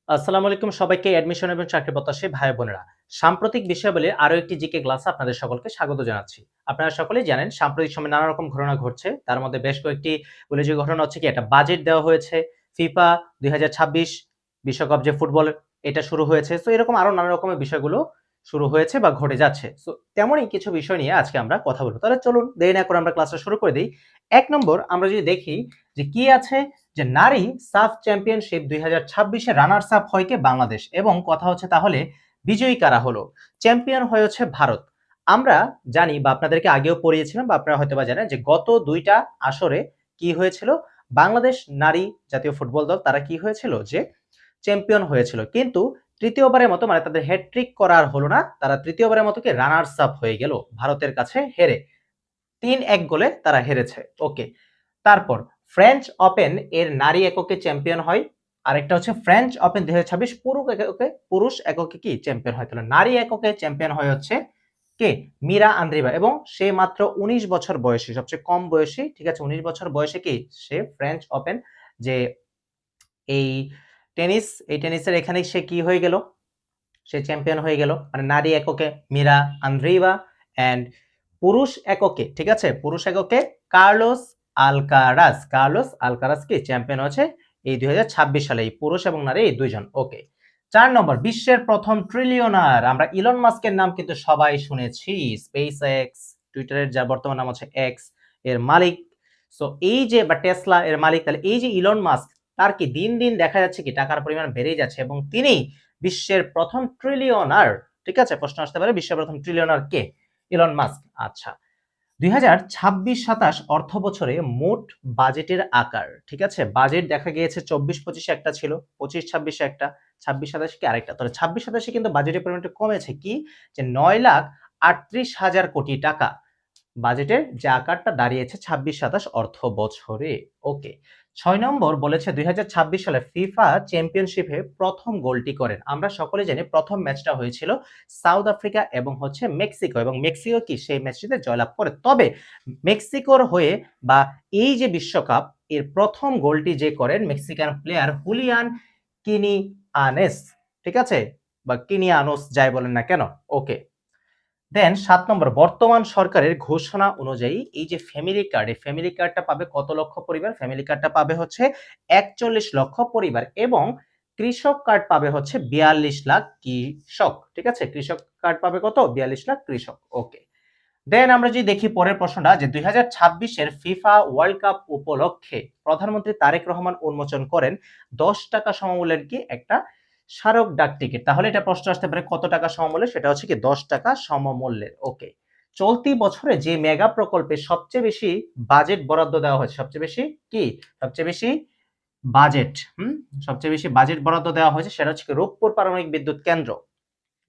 আসসালামু আলাইকুম সবাইকে অ্যাডমিশন এবং চাকরি প্রত্যাশী ভাই বোনেরা। সাম্প্রতিক বিষয়াবলীর আরো একটি জিকে ক্লাসে আপনাদের সকলকে স্বাগত জানাচ্ছি। আপনারা সকলেই জানেন সাম্প্রতিক সময়ে নানা রকম ঘটনা ঘটছে। তার মধ্যে বেশ কয়েকটি উল্লেখযোগ্য ঘটনা হচ্ছে কি একটা বাজেট দেওয়া হয়েছে। ফিফা ২০২৬ বিশ্বকাপ যে ফুটবল এটা শুরু হয়েছে। সো এরকম আরো নানা রকমের বিষয়গুলো শুরু হয়েছে বা ঘটে যাচ্ছে। সো তেমনই কিছু বিষয় নিয়ে আজকে আমরা কথা বলব। তাহলে চলুন দেরি না করে আমরা ক্লাসটা শুরু করে দেই। ১ নম্বর আমরা যদি দেখি যে কি আছে যে নারী সাফ চ্যাম্পিয়নশিপ ২০২৬ এ রানার্স আপ হয় কে বাংলাদেশ এবং কথা হচ্ছে তাহলে বিজয়ী কারা হলো? চ্যাম্পিয়ন হয়েছে ভারত। আমরা জানি বা আপনাদেরকে আগেও পড়িয়েছিলাম বা আপনারা হয়তোবা জানেন যে গত ২ টা আসরে কি হয়েছিল? বাংলাদেশ নারী জাতীয় ফুটবল দল তারা কি হয়েছিল? যে চ্যাম্পিয়ন হয়েছিল। কিন্তু তৃতীয়বারের মতো মানে তাদের হ্যাট্রিক করা আর হলো না। তারা তৃতীয়বারের মতো কি রানার্স আপ হয়ে গেল ভারতের কাছে হেরে। ৩-১ গোলে তারা হেরেছে। ওকে। তারপর ফ্রেঞ্চ ওপেন এর নারী এককে চ্যাম্পিয়ন হয়। আরেকটা হচ্ছে ফ্রেঞ্চ ওপেন ২০২৬ পুরুষ এককে কি চ্যাম্পিয়ন হয়। তাহলে নারী এককে চ্যাম্পিয়ন হয় হচ্ছে কে? মীরা আন্দ্রিভা এবং সে মাত্র ১৯ বছর বয়সী, সবচেয়ে কম বয়সী, ঠিক আছে? ১৯ বছর বয়সে কি সে ফ্রেঞ্চ ওপেন যে এই এই টেনিসের এখানে সে কি হয়ে গেল? সে চ্যাম্পিয়ন হয়ে গেল। মানে নারী এককে মীরা আন্দ্রিভা অ্যান্ড পুরুষ এককে, ঠিক আছে? পুরুষ এককে কার্লোস আলকারাজ কি চ্যাম্পিয়ন হয়েছে এই ২০২৬ সালে এই পুরুষ এবং নারী এই দুইজন। ওকে। ৪ নম্বর বিশ্বের প্রথম ট্রিলিয়নার আমরা ইলন মাস্কের নাম কিন্তু সবাই শুনেছি। স্পেস এক্স, টুইটারের যার বর্তমান নাম হচ্ছে এক্স এর মালিক। সো এই যে বা টেসলা এর মালিক, তাহলে এই যে ইলন মাস্ক তার কি দিন দিন দেখা যাচ্ছে কি টাকার পরিমাণ বেড়েই যাচ্ছে এবং তিনি বিশ্বের প্রথম ট্রিলিয়নার। ঠিক আছে, প্রশ্ন আসতে পারে বিশ্বের প্রথম ট্রিলিয়নার কে? Elon Musk. আচ্ছা, ২০২৬-২৭ অর্থ বছরে মোট বাজেটের আকার, ঠিক আছে, বাজেট দেখা গিয়েছে ২৪-২৫ একটা ছিল, ২৫-২৬ একটা, ২৬-২৭ কি আরেকটা। তবে ২৬-২৭ কিন্তু বাজেটের পরিমাণটা কমেছে কি যে ৯,৩৮,০০০ কোটি টাকা বাজেটের যে আকারটা দাঁড়িয়েছে ২৬-২৭ অর্থ বছরে। ওকে। ৬ নম্বর বলেছে ২০২৬ সালে ফিফা চ্যাম্পিয়নশিপে প্রথম গোলটি করেন। আমরা সকলে জানি প্রথম ম্যাচটা হয়েছিল সাউথ আফ্রিকা এবং হচ্ছে মেক্সিকো এবং মেক্সিকো কি সেই ম্যাচটিতে জয়লাভ করে। তবে মেক্সিকোর হয়ে বা এই যে বিশ্বকাপ এর প্রথম গোলটি যে করেন মেক্সিকান প্লেয়ার হুলিয়ান কিনিয়ানেস, ঠিক আছে, বা কিনিয়ানোস যাই বলেন না কেন। ওকে। দেন ৭ নম্বর বর্তমান সরকারের ঘোষণা অনুযায়ী এই যে ফ্যামিলি কার্ড, এই ফ্যামিলি কার্ডটা পাবে কত লক্ষ পরিবার? ফ্যামিলি কার্ডটা পাবে হচ্ছে ৪১ লক্ষ পরিবার এবং কৃষক কার্ড পাবে হচ্ছে ৪২ লাখ কৃষক, ঠিক আছে? কৃষক কার্ড পাবে কত? ৪২ লাখ কৃষক। ওকে। দেন আমরা যদি দেখি পরের প্রশ্নটা যে ২০২৬ এর ফিফা ওয়ার্ল্ড কাপ উপলক্ষে প্রধানমন্ত্রী তারেক রহমান উন্মোচন করেন ১০ টাকা সমমূল্যের কি একটা স্মারক ডাক টিকিট। তাহলে এটা প্রশ্ন আসতে পারে কত টাকা সমমূল্যের? সেটা হচ্ছে কি ১০ টাকা সমমূল্যের। ওকে। চলতি বছরে যে মেগা প্রকল্পে সবচেয়ে বেশি বাজেট বরাদ্দ দেওয়া হয়েছে, সবচেয়ে বেশি কি? সবচেয়ে বেশি বাজেট, সবচেয়ে বেশি বাজেট বরাদ্দ দেওয়া হয়েছে সেটা হচ্ছে কি রূপপুর পারমাণবিক বিদ্যুৎ কেন্দ্র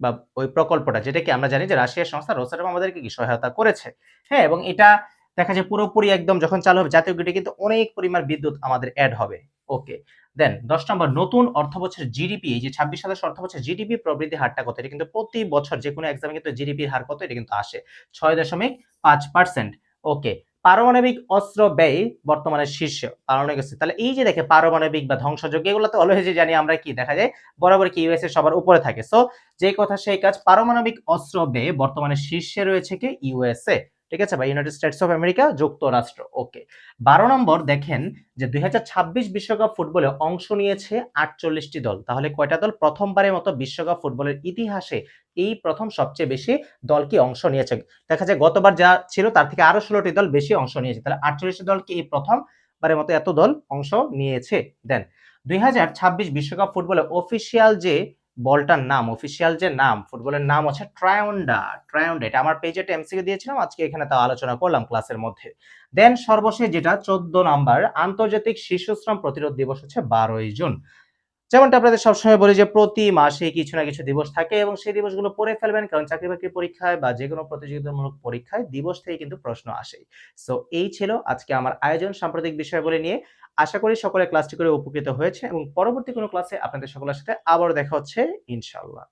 বা ওই প্রকল্পটা, যেটা কি আমরা জানি যে রাশিয়ার সংস্থা রোসাটম আমাদেরকে কি সহায়তা করেছে। হ্যাঁ, এবং এটা দেখা যায় পুরোপুরি একদম যখন চালু হবে জাতীয় গ্রিডে কিন্তু অনেক পরিমাণ বিদ্যুৎ আমাদের এড হবে। ওকে। দেন ১০ নম্বর নতুন অর্থ বছরের জিডিপি, এই যে ২৬-২৭ অর্থ বছরের জিডিপি প্রবৃদ্ধি হারটা কত? এটা কিন্তু প্রতি বছর যেকোনো এক্সামে কিন্তু জিডিপির হার কত এটা কিন্তু আসে ৬.৫%। ওকে। পারমাণবিক অস্ত্র ব্যয় বর্তমানে শীর্ষে পারমাণবিক অস্ত্র। তাহলে এই যে দেখে পারমাণবিক বা ধ্বংসযজ্ঞ এগুলো তো অলওয়েজ জানি আমরা কি দেখা যায় বরাবর কি ইউএসএ সবার উপরে থাকে। সো যে কথা সেই কাজ, পারমাণবিক অস্ত্র ব্যয়ে বর্তমানে শীর্ষে রয়েছে কি? ইউএসএ, ঠিক আছে, বা ইউনাইটেড স্টেটস অফ আমেরিকা, যুক্তরাষ্ট্র। ওকে। ১২ নম্বর দেখেন যে ২০২৬ বিশ্বকাপ ফুটবলে অংশ নিয়েছে ৪৮টি দল। তাহলে কয়টা দল? প্রথমবারের মতো বিশ্বকাপ ফুটবলের ইতিহাসে এই প্রথম সবচেয়ে বেশি দল কি অংশ নিয়েছে। দেখা যায় গতবার যা ছিল তার থেকে আরো ১৬টি দল বেশি অংশ নিয়েছে। তাহলে ৪৮টি দল কি এই প্রথমবারের মতো এত দল অংশ নিয়েছে। দেন ২০২৬ বিশ্বকাপ ফুটবলে অফিসিয়াল যে নাম ফুটবলের নাম হচ্ছে ট্রায়োন্ডা। এটা আমার পেজে একটা এমসিকিউ দিয়েছিলাম, আজকে এখানে তাও আলোচনা করলাম ক্লাসের মধ্যে। দেন সর্বশেষ যেটা ১৪ নাম্বার আন্তর্জাতিক শিশু শ্রম প্রতিরোধ দিবস হচ্ছে ১২ই জুন। যেমনটা আপনাদের সবসময় বলি যে প্রতি মাসে কিছু না কিছু দিবস থাকে এবং সেই দিবসগুলো পড়ে ফেলবেন, কারণ চাকরি বাকরি পরীক্ষায় বা যেকোনো প্রতিযোগিতামূলক পরীক্ষায় দিবস থেকে কিন্তু প্রশ্ন আসে। সো এই ছিল আজকে আমার আয়োজন সাম্প্রতিক বিষয়াবলী নিয়ে। আশা করি সকলে ক্লাসটি করে উপকৃত হয়েছে এবং পরবর্তী কোনো ক্লাসে আপনাদের সকলের সাথে আবারও দেখা হচ্ছে ইনশাআল্লাহ।